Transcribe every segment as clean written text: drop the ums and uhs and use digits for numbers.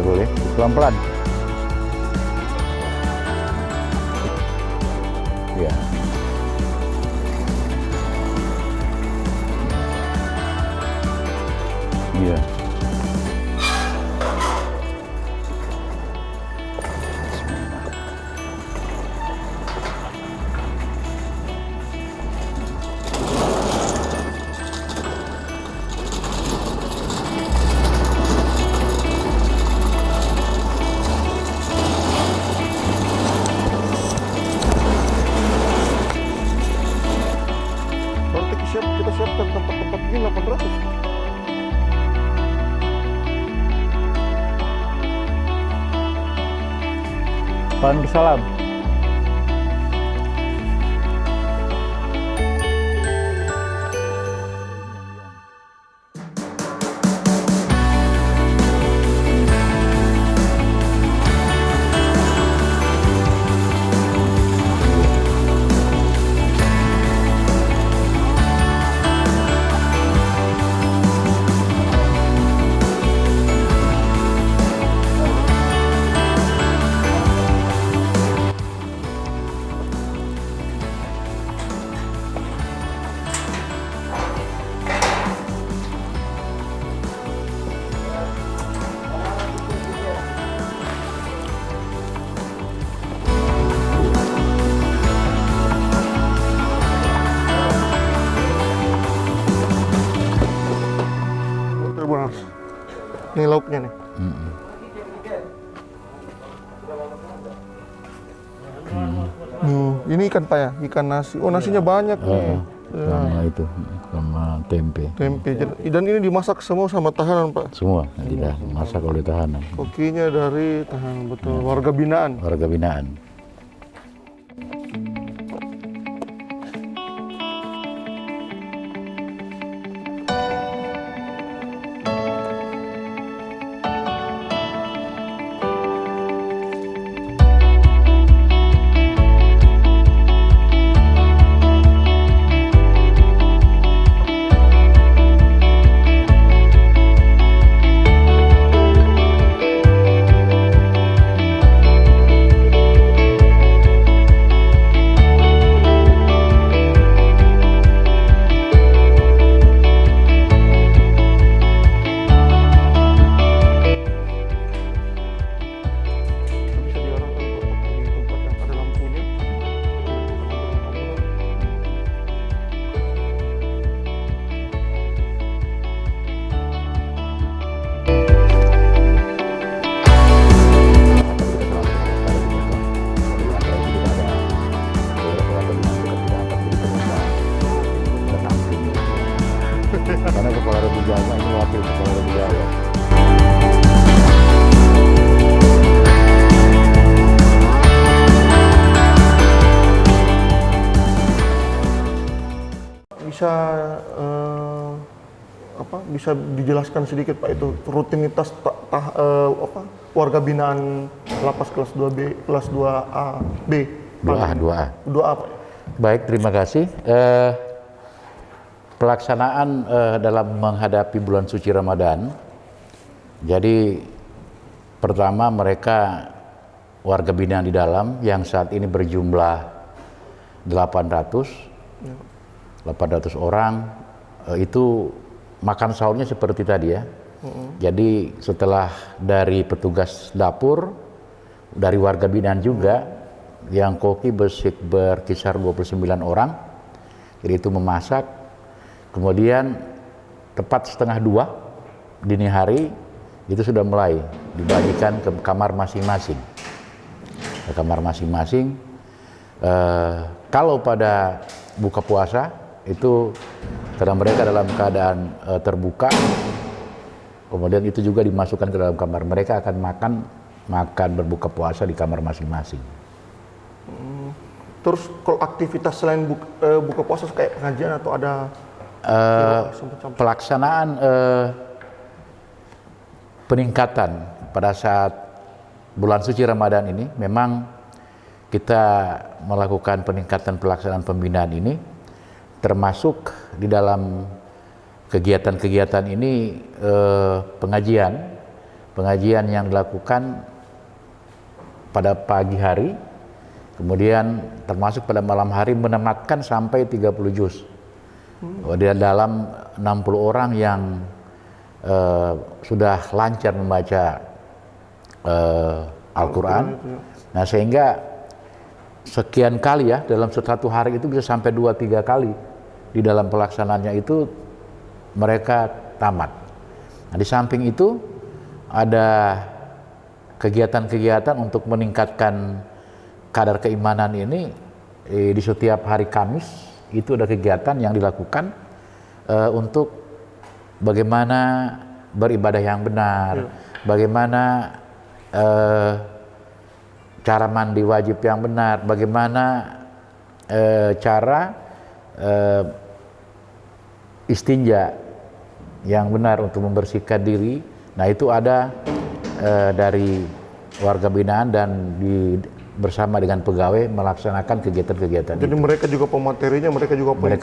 boleh. Pelan-pelan. Ya. Iya. Berarti kita siapkan tempat-tempat ini 800. Waalaikumsalam. Oke, Bang. Ini lauknya nih. Ini ikan apa ya? Ikan nasi. Oh, nasinya banyak nih. Sama itu, sama tempe. Tempe. Dan ini dimasak semua sama tahanan, Pak. Semua tidak masak oleh tahanan. Kokinya dari tahanan, betul. Warga binaan. Warga binaan. Bisa diarahkan di tempat yang ada lampunya. Karena kepala Regu Jawa ini wakil kepala Regu Jawa. Bisa bisa dijelaskan sedikit, Pak, itu rutinitas warga binaan lapas kelas 2B, kelas 2A, B. 2A. 2A, Pak. Baik, terima kasih. Pelaksanaan dalam menghadapi bulan suci Ramadan. Jadi pertama mereka warga binaan di dalam yang saat ini berjumlah 800 orang itu makan sahurnya seperti tadi ya. Jadi setelah dari petugas dapur, dari warga binaan juga yang koki berkisar 29 orang, jadi itu memasak. Kemudian tepat 1:30 dini hari itu sudah mulai dibagikan ke kamar masing-masing. Ke kamar masing-masing. Kalau pada buka puasa itu karena mereka dalam keadaan terbuka, kemudian itu juga dimasukkan ke dalam kamar. Mereka akan makan berbuka puasa di kamar masing-masing. Terus kalau aktivitas selain buka puasa kayak pengajian atau ada pelaksanaan peningkatan pada saat bulan suci Ramadan ini, memang kita melakukan peningkatan pelaksanaan pembinaan ini, termasuk di dalam kegiatan-kegiatan ini pengajian pengajian yang dilakukan pada pagi hari, kemudian termasuk pada malam hari menematkan sampai 30 juz. Di dalam 60 orang yang sudah lancar membaca Al-Quran. Nah, sehingga sekian kali ya, dalam satu hari itu bisa sampai 2-3 kali di dalam pelaksanaannya itu mereka tamat. Nah, di samping itu ada kegiatan-kegiatan untuk meningkatkan kadar keimanan ini. Di setiap hari Kamis itu ada kegiatan yang dilakukan untuk bagaimana beribadah yang benar, bagaimana cara mandi wajib yang benar, bagaimana cara istinja yang benar untuk membersihkan diri. Nah, itu ada dari warga binaan dan bersama dengan pegawai melaksanakan kegiatan-kegiatan. Jadi itu. mereka juga pematerinya, mereka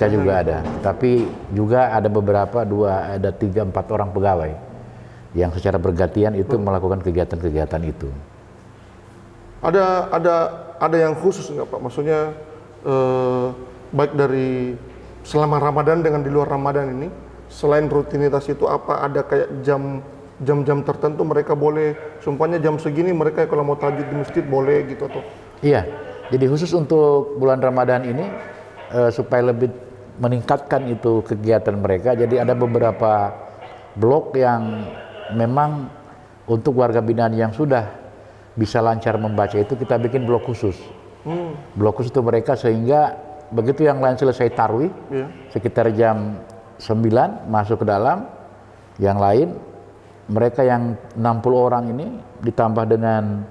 juga ada. Tapi juga ada beberapa 3-4 orang pegawai yang secara bergantian itu melakukan kegiatan-kegiatan itu. Ada yang khusus nggak Pak? Maksudnya baik dari selama Ramadan dengan di luar Ramadan ini, selain rutinitas itu apa ada kayak jam-jam tertentu mereka boleh, sumpahnya jam segini mereka kalau mau tahajud di masjid boleh gitu atau? Iya, jadi khusus untuk bulan Ramadan ini supaya lebih meningkatkan itu kegiatan mereka, jadi ada beberapa blok yang memang untuk warga binaan yang sudah bisa lancar membaca itu kita bikin blok khusus. Blok khusus itu mereka sehingga begitu yang lain selesai tarwih, sekitar jam 9 masuk ke dalam, yang lain mereka yang 60 orang ini ditambah dengan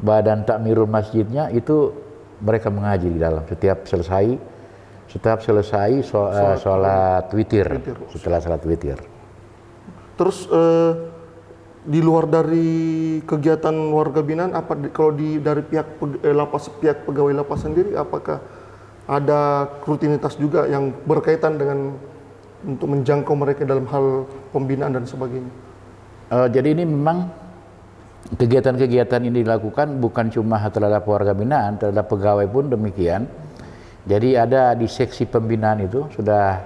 badan takmirul masjidnya itu mereka mengaji di dalam setiap selesai sholat witir. Setelah sholat witir. Terus di luar dari kegiatan warga binaan, apa kalau dari pihak pihak pegawai lapas sendiri, apakah ada rutinitas juga yang berkaitan dengan untuk menjangkau mereka dalam hal pembinaan dan sebagainya? Jadi ini memang kegiatan-kegiatan ini dilakukan bukan cuma terhadap warga binaan, terhadap pegawai pun demikian. Jadi ada di seksi pembinaan itu sudah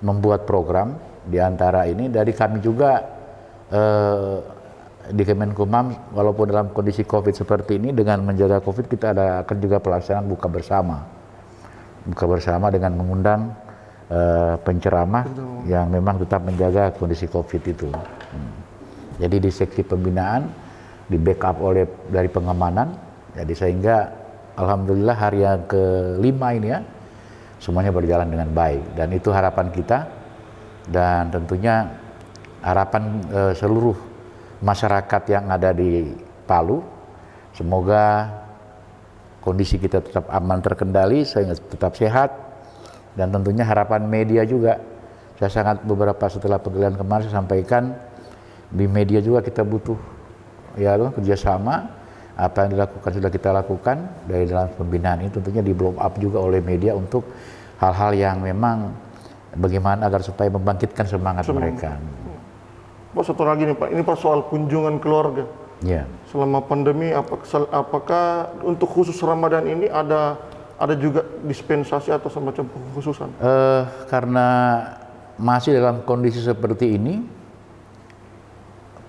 membuat program di antara ini dari kami juga. Di Kemenkumham walaupun dalam kondisi COVID seperti ini dengan menjaga COVID kita akan juga pelaksanaan buka bersama dengan mengundang penceramah yang memang tetap menjaga kondisi COVID itu. Jadi di seksi pembinaan di backup dari pengamanan, jadi sehingga alhamdulillah hari yang ke-5 ini ya semuanya berjalan dengan baik dan itu harapan kita dan tentunya harapan seluruh masyarakat yang ada di Palu, semoga kondisi kita tetap aman terkendali, sehingga tetap sehat, dan tentunya harapan media juga. Saya sangat setelah pengadilan kemarin saya sampaikan di media juga kita butuh ya kerjasama. Apa yang dilakukan sudah kita lakukan dari dalam pembinaan ini tentunya di blow up juga oleh media untuk hal-hal yang memang bagaimana agar supaya membangkitkan semangat mereka. Pak, satu lagi nih Pak, ini Pak soal kunjungan keluarga. Ya. Selama pandemi, apakah untuk khusus Ramadan ini ada juga dispensasi atau semacam kekhususan? Karena masih dalam kondisi seperti ini,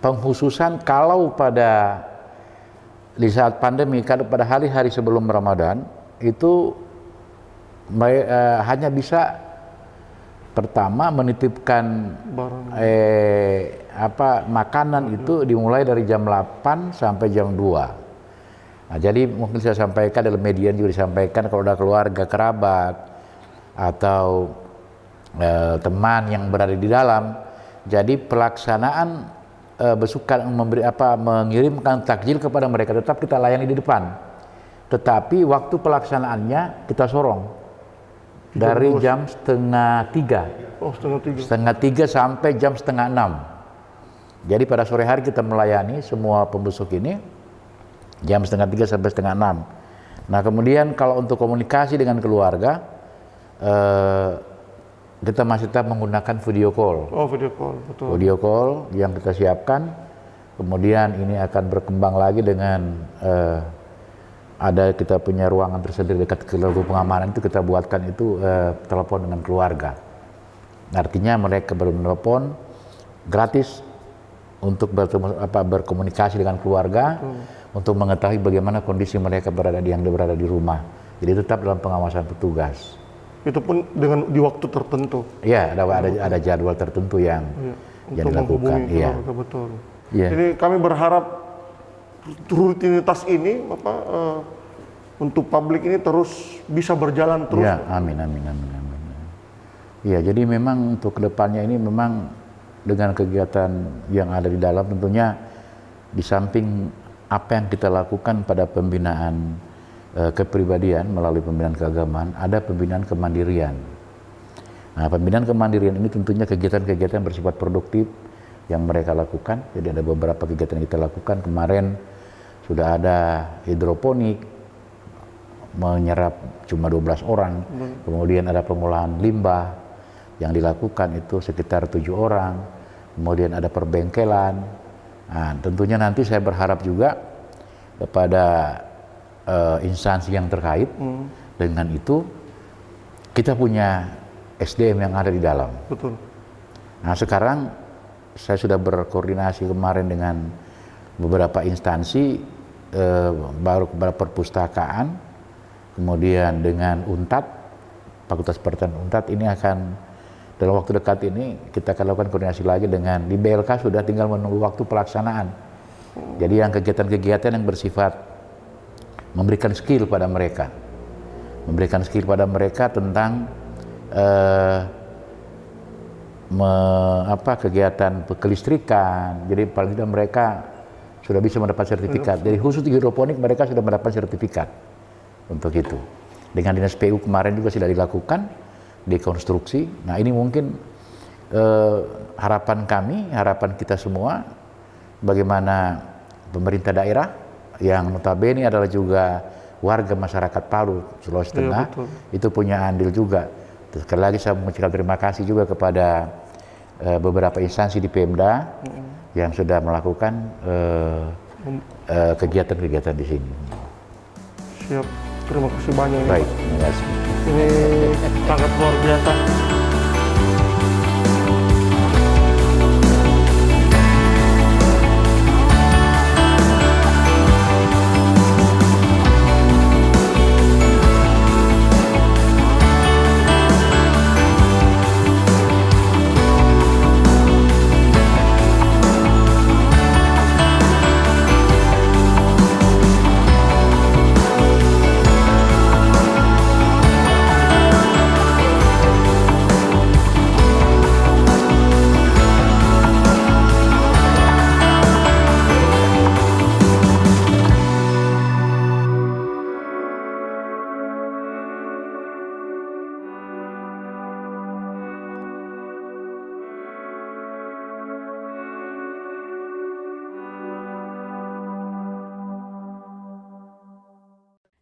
pengkhususan kalau di saat pandemi, kalau pada hari-hari sebelum Ramadan itu hanya bisa pertama menitipkan makanan itu dimulai dari jam 8 sampai jam 2. Nah, jadi mungkin saya sampaikan dalam media juga disampaikan kalau ada keluarga, kerabat atau teman yang berada di dalam, jadi pelaksanaan besukan mengirimkan takjil kepada mereka tetap kita layani di depan. Tetapi waktu pelaksanaannya kita sorong dari jam 2:30. Oh, 2:30. 2:30 sampai jam 5:30. Jadi pada sore hari kita melayani semua pembesuk ini jam 2:30 sampai 5:30. Nah, kemudian kalau untuk komunikasi dengan keluarga kita masih tetap menggunakan video call. Oh, video call, betul. Video call yang kita siapkan Kemudian ini akan berkembang lagi dengan ada kita punya ruangan tersendiri dekat ke logo pengamanan itu kita buatkan itu telepon dengan keluarga. Artinya mereka bertelepon gratis untuk berkomunikasi dengan keluarga untuk mengetahui bagaimana kondisi mereka berada di rumah. Jadi tetap dalam pengawasan petugas. Itu pun di waktu tertentu. Iya, ada jadwal tertentu yang dilakukan. Iya. Betul. Yeah. Ini kami berharap rutinitas ini untuk publik ini terus bisa berjalan terus. Ya, amin. Iya, jadi memang untuk kedepannya ini memang dengan kegiatan yang ada di dalam tentunya di samping apa yang kita lakukan pada pembinaan kepribadian melalui pembinaan keagamaan, ada pembinaan kemandirian. Nah, pembinaan kemandirian ini tentunya kegiatan-kegiatan bersifat produktif yang mereka lakukan. Jadi ada beberapa kegiatan yang kita lakukan. Kemarin sudah ada hidroponik, menyerap cuma 12 orang. Kemudian ada pengolahan limbah yang dilakukan itu sekitar 7 orang. Kemudian ada perbengkelan. Nah, tentunya nanti saya berharap juga kepada instansi yang terkait dengan itu, kita punya SDM yang ada di dalam. Betul. Nah, sekarang saya sudah berkoordinasi kemarin dengan beberapa instansi, baru kepada perpustakaan, kemudian dengan UNTAD, Fakultas Pertanian UNTAD ini akan dalam waktu dekat ini kita akan lakukan koordinasi lagi dengan di BLK, sudah tinggal menunggu waktu pelaksanaan. Jadi yang kegiatan-kegiatan yang bersifat memberikan skill pada mereka, tentang kegiatan kelistrikan. Jadi paling tidak mereka sudah bisa mendapat sertifikat. Jadi khusus di hidroponik mereka sudah mendapat sertifikat untuk itu. Dengan Dinas PU kemarin juga sudah dilakukan dekonstruksi. Nah, ini mungkin harapan kita semua, bagaimana pemerintah daerah yang notabene adalah juga warga masyarakat Palu, Sulawesi Tengah, itu punya andil juga. Sekali lagi saya mengucapkan terima kasih juga kepada beberapa instansi di Pemda yang sudah melakukan kegiatan-kegiatan di sini. Siap, terima kasih banyak. Baik, terima kasih. Ini sangat luar biasa.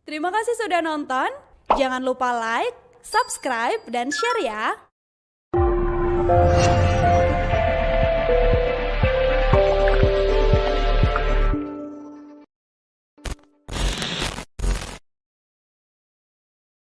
Terima kasih sudah nonton. Jangan lupa like, subscribe, dan share ya.